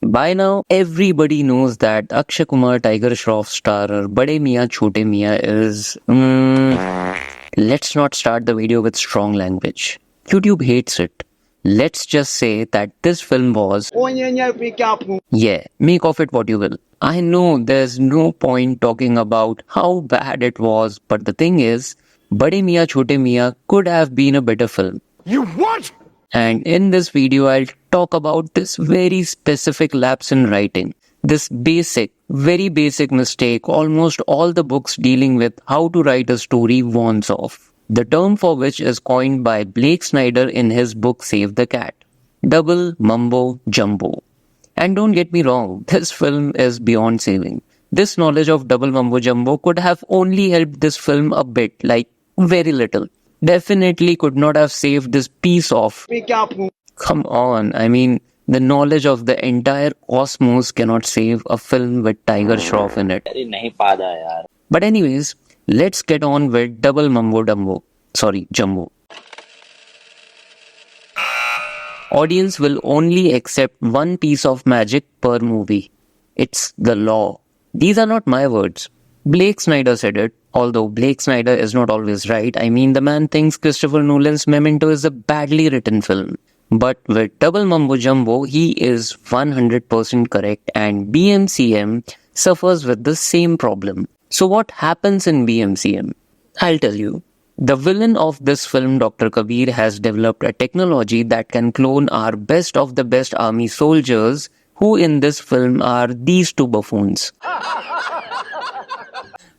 By now, everybody knows that Akshay Kumar Tiger Shroff starrer Bade Miyan Chote Miyan is. Let's not start the video with strong language. YouTube hates it. Let's just say that this film was. Yeah, make of it what you will. I know there's no point talking about how bad it was, but the thing is, Bade Miyan Chote Miyan could have been a better film. You what? And in this video, I'll talk about this very specific lapse in writing. This very basic mistake almost all the books dealing with how to write a story warns of. The term for which is coined by Blake Snyder in his book Save the Cat. Double Mumbo Jumbo. And don't get me wrong, this film is beyond saving. This knowledge of double mumbo jumbo could have only helped this film a bit, like very little. Definitely could not have saved this piece of. Come on, I mean, the knowledge of the entire cosmos cannot save a film with Tiger Shroff in it. But anyways, let's get on with Double Mumbo Jumbo. Audience will only accept one piece of magic per movie. It's the law. These are not my words. Blake Snyder said it. Although Blake Snyder is not always right, I mean the man thinks Christopher Nolan's Memento is a badly written film. But with Double Mumbo Jumbo, he is 100% correct and BMCM suffers with the same problem. So what happens in BMCM? I'll tell you. The villain of this film, Dr. Kabir, has developed a technology that can clone our best of the best army soldiers, who in this film are these two buffoons.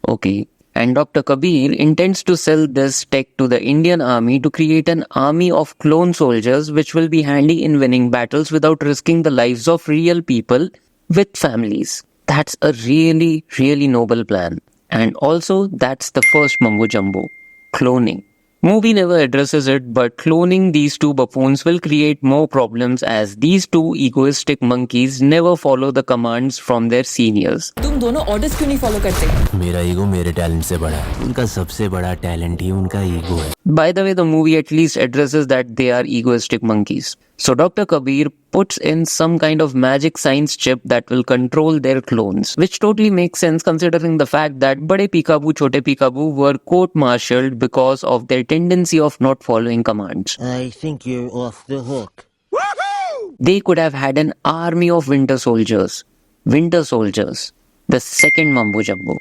Okay. And Dr. Kabir intends to sell this tech to the Indian army to create an army of clone soldiers which will be handy in winning battles without risking the lives of real people with families. That's a really, really noble plan. And also, that's the first mumbo jumbo. Cloning. Movie never addresses it, but cloning these two buffoons will create more problems as these two egoistic monkeys never follow the commands from their seniors. तुम दोनों orders क्यों नहीं follow करते? मेरा ego मेरे talent से बड़ा है। उनका सबसे बड़ा टैलेंट ही उनका ईगो है। By the way, the movie at least addresses that they are egoistic monkeys. So Dr. Kabir puts in some kind of magic science chip that will control their clones, which totally makes sense considering the fact that Bade Peekaboo, Chote Peekaboo were court-martialed because of their tendency of not following commands. I think you're off the hook. They could have had an army of winter soldiers. The second Mumbo Jumbo.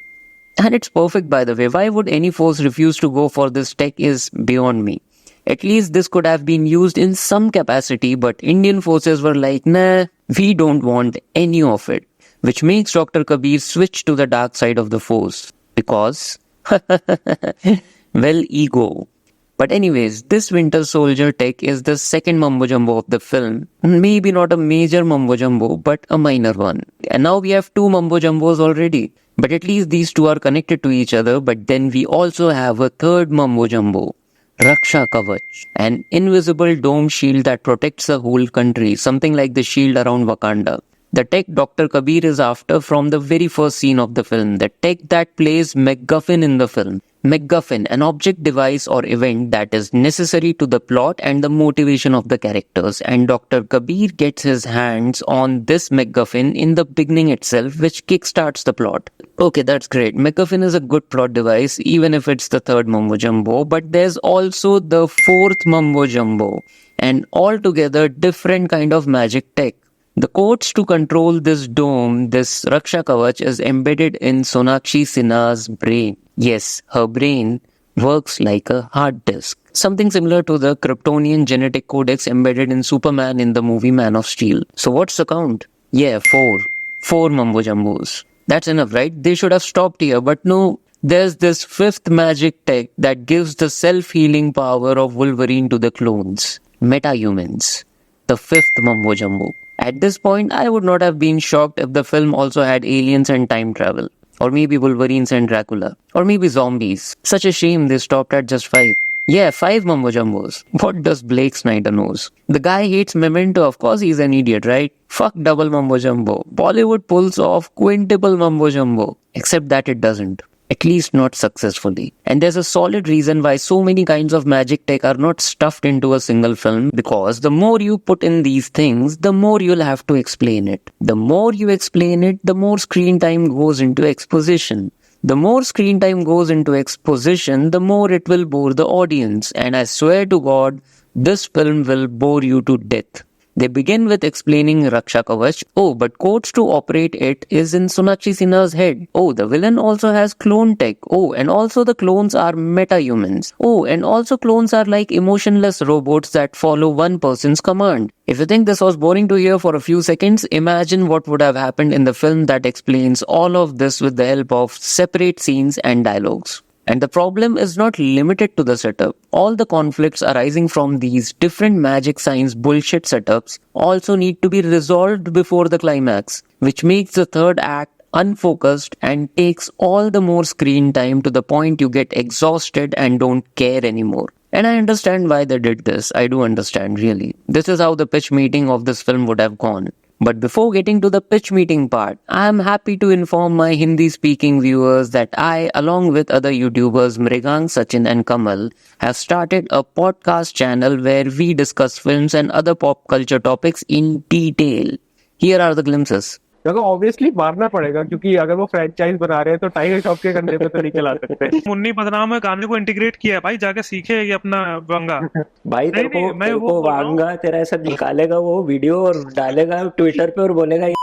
And it's perfect, by the way. Why would any force refuse to go for this tech is beyond me. At least this could have been used in some capacity, but Indian forces were like, nah, we don't want any of it. Which makes Dr. Kabir switch to the dark side of the force. Because, well, ego. But anyways, this winter soldier tech is the second mumbo jumbo of the film. Maybe not a major mumbo jumbo, but a minor one. And now we have two mumbo jumbos already. But at least these two are connected to each other. But then we also have a third mumbo jumbo. Raksha Kavach, an invisible dome shield that protects the whole country, something like the shield around Wakanda. The tech Dr. Kabir is after from the very first scene of the film, the tech that plays MacGuffin in the film. MacGuffin, an object, device or event that is necessary to the plot and the motivation of the characters, and Dr. Kabir gets his hands on this MacGuffin in the beginning itself, which kickstarts the plot. Okay, that's great. MacGuffin is a good plot device, even if it's the third mumbo jumbo, but there's also the fourth mumbo jumbo, and altogether different kind of magic tech. The codes to control this dome, this Raksha Kavach, is embedded in Sonakshi Sinha's brain. Yes, her brain works like a hard disk. Something similar to the Kryptonian genetic codex embedded in Superman in the movie Man of Steel. So what's the count? Yeah, 4. 4 mumbo jumbos. That's enough, right? They should have stopped here, but no. There's this fifth magic tech that gives the self-healing power of Wolverine to the clones. Metahumans. The fifth mumbo jumbo. At this point, I would not have been shocked if the film also had aliens and time travel. Or maybe Wolverines and Dracula. Or maybe zombies. Such a shame they stopped at just 5. Yeah, 5 mumbo jumbos. What does Blake Snyder knows? The guy hates Memento, of course he's an idiot, right? Fuck double mumbo jumbo. Bollywood pulls off quintuple mumbo jumbo. Except that it doesn't. At least not successfully. And there's a solid reason why so many kinds of magic tech are not stuffed into a single film, because the more you put in these things, the more you'll have to explain it. The more you explain it, the more screen time goes into exposition. The more screen time goes into exposition, the more it will bore the audience. And I swear to God, this film will bore you to death. They begin with explaining Raksha Kavach. Oh, but codes to operate it is in Sonakshi Sinha's head. Oh, the villain also has clone tech. Oh, and also the clones are meta-humans. Oh, and also clones are like emotionless robots that follow one person's command. If you think this was boring to hear for a few seconds, imagine what would have happened in the film that explains all of this with the help of separate scenes and dialogues. And the problem is not limited to the setup. All the conflicts arising from these different magic science bullshit setups also need to be resolved before the climax, which makes the third act unfocused and takes all the more screen time to the point you get exhausted and don't care anymore. And I understand why they did this. I do understand, really. This is how the pitch meeting of this film would have gone. But before getting to the pitch meeting part, I am happy to inform my Hindi speaking viewers that I, along with other YouTubers Mrigang, Sachin and Kamal, have started a podcast channel where we discuss films and other pop culture topics in detail. Here are the glimpses. देखो obviously मारना पड़ेगा, क्योंकि अगर वो franchise बना रहे हैं तो टाइगर श्रॉफ के कंधे पे तो नहीं चला सकते। मुन्नी बदनाम है गाने को इंटीग्रेट किया है भाई, जाके सीखे ये अपना वंगा। भाई तेरे नहीं, मैं को वो बोल रहा हूँ। वांगा तेरा ऐसा निकालेगा वो वीडियो और डालेगा ट्विटर पे और बोलेगा ये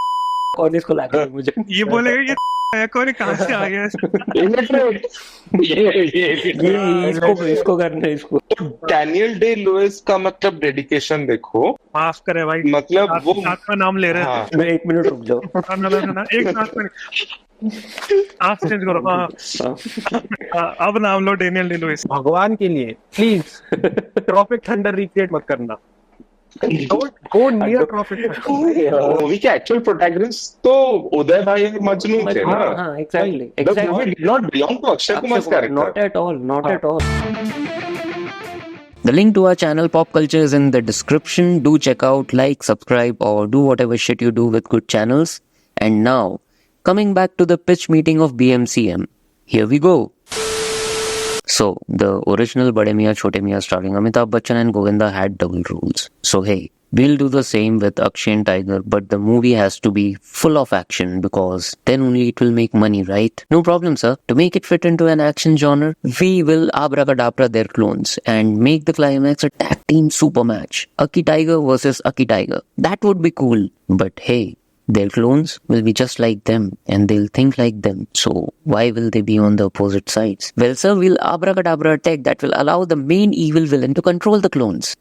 कौन इसको ला के मुझे ये बोलेगा ये कौन कहाँ से आ गया? इसको करना इसको। डैनियल डे लुइस का मतलब डेडिकेशन देखो, माफ करे भाई, मतलब वो साथ में नाम ले रहे हैं। मैं 1 मिनट रुक जाओ। एक साथ में आप चेंज करो। हाँ, अब नाम लो डेनियल डे लुइस। भगवान के लिए प्लीज ट्रॉपिक थंडर रिक्रिएट मत करना। Don't go near Tropic Thunder. Movie के एक्चुअल प्रोटैगनिस्ट तो उदय भाई और मजनू थे ना। हाँ exactly. The movie did not belong to Akshay Kumar's character. Not at all. The link to our channel Pop Culture is in the description. Do check out, like, subscribe, or do whatever shit you do with good channels. And now, coming back to the pitch meeting of BMCM. Here we go. So, the original Bade Miyan Chote Miyan starring Amitabh Bachchan and Govinda had double roles. So hey, we'll do the same with Akshay and Tiger, but the movie has to be full of action because then only it will make money, right? No problem, sir. To make it fit into an action genre, we will abracadabra their clones and make the climax a tag team super match. Aki Tiger versus Aki Tiger. That would be cool. But hey, their clones will be just like them and they'll think like them. So why will they be on the opposite sides? Well, sir, we'll abracadabra a tech that will allow the main evil villain to control the clones.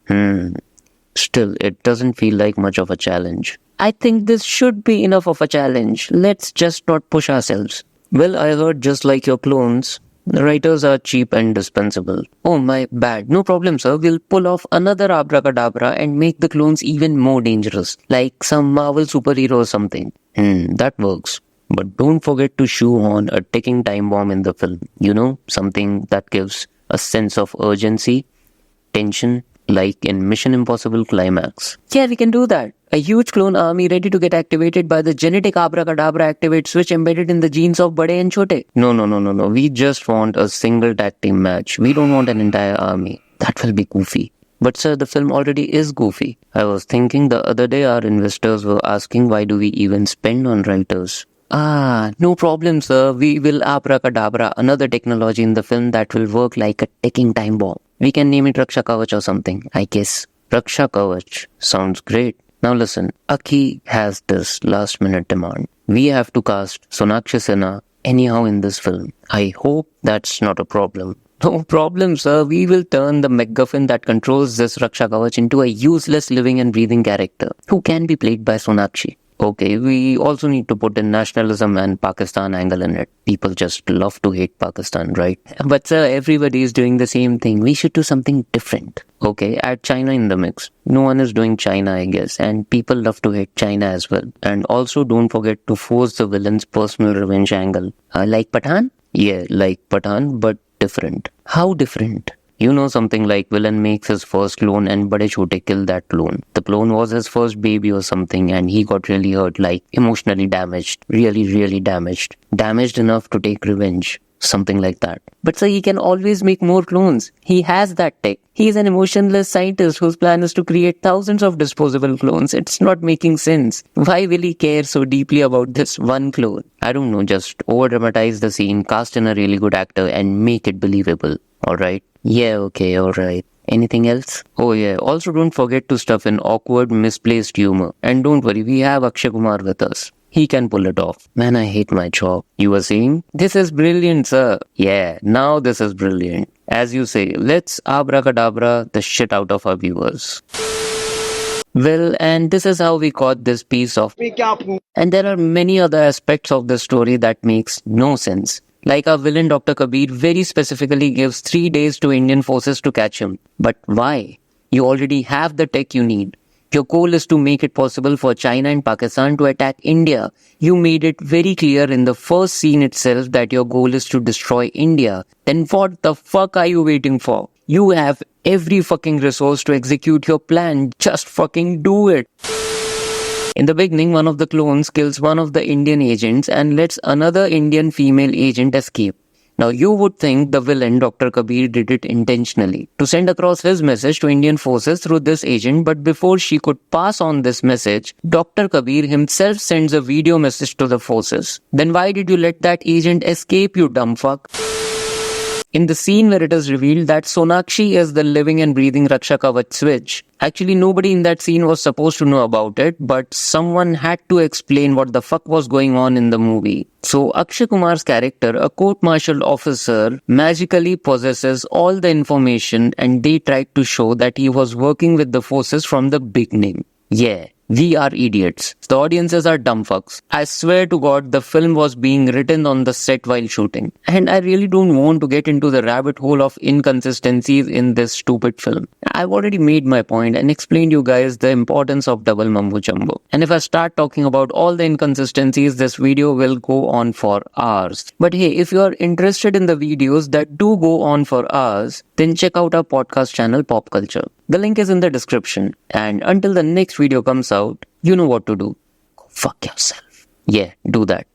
Still, it doesn't feel like much of a challenge. I think this should be enough of a challenge. Let's just not push ourselves. Well, I heard just like your clones, the writers are cheap and dispensable. Oh, my bad. No problem, sir. We'll pull off another abracadabra and make the clones even more dangerous. Like some Marvel superhero or something. That works. But don't forget to shoehorn a ticking time bomb in the film. You know, something that gives a sense of urgency, tension, like in Mission Impossible Climax. Yeah, we can do that. A huge clone army ready to get activated by the genetic abracadabra activate switch embedded in the genes of Bade and Chote. No. We just want a single tag team match. We don't want an entire army. That will be goofy. But sir, the film already is goofy. I was thinking the other day our investors were asking why do we even spend on writers. No problem, sir. We will abracadabra another technology in the film that will work like a ticking time bomb. We can name it Raksha Kavach or something, I guess. Raksha Kavach. Sounds great. Now listen, Aki has this last minute demand. We have to cast Sonakshi Sinha anyhow in this film. I hope that's not a problem. No problem, sir. We will turn the MacGuffin that controls this Raksha Kavach into a useless living and breathing character who can be played by Sonakshi. Okay, we also need to put in nationalism and Pakistan angle in it. People just love to hate Pakistan, right? But sir, everybody is doing the same thing. We should do something different. Okay, add China in the mix. No one is doing China, I guess. And people love to hate China as well. And also don't forget to force the villain's personal revenge angle. Like Pathan? Yeah, like Pathan, but different. How different? You know, something like villain makes his first clone and Bade Chote kill that clone. The clone was his first baby or something and he got really hurt, like emotionally damaged. Really damaged. Damaged enough to take revenge. something like that. But sir, he can always make more clones. He has that tech. He is an emotionless scientist whose plan is to create thousands of disposable clones. It's not making sense. Why will he care so deeply about this one clone? I don't know, just over-dramatize the scene, cast in a really good actor and make it believable. Alright? Yeah, okay, alright. Anything else? Oh yeah, also don't forget to stuff in awkward, misplaced humor. And don't worry, we have Akshay Kumar with us. He can pull it off. Man, I hate my job. You were saying? This is brilliant, sir. Yeah, now this is brilliant. As you say, let's abracadabra the shit out of our viewers. Well, and this is how we got this piece of... And there are many other aspects of the story that makes no sense. Like our villain Dr. Kabir very specifically gives 3 days to Indian forces to catch him. But why? You already have the tech you need. Your goal is to make it possible for China and Pakistan to attack India. You made it very clear in the first scene itself that your goal is to destroy India. Then what the fuck are you waiting for? You have every fucking resource to execute your plan. Just fucking do it. In the beginning, one of the clones kills one of the Indian agents and lets another Indian female agent escape. Now you would think the villain Dr. Kabir did it intentionally to send across his message to Indian forces through this agent, but before she could pass on this message, Dr. Kabir himself sends a video message to the forces. Then why did you let that agent escape, you dumb fuck? In the scene where it is revealed that Sonakshi is the living and breathing Raksha Kavach switch, actually nobody in that scene was supposed to know about it, but someone had to explain what the fuck was going on in the movie. So Akshay Kumar's character, a court-martialed officer, magically possesses all the information, and they tried to show that he was working with the forces from the beginning. Yeah. We are idiots. The audiences are dumb fucks. I swear to God, the film was being written on the set while shooting. And I really don't want to get into the rabbit hole of inconsistencies in this stupid film. I've already made my point and explained you guys the importance of double mumbo jumbo. And if I start talking about all the inconsistencies, this video will go on for hours. But hey, if you are interested in the videos that do go on for hours, then check out our podcast channel Pop Culture. The link is in the description. And until the next video comes out, you know what to do. Go fuck yourself. Yeah, do that.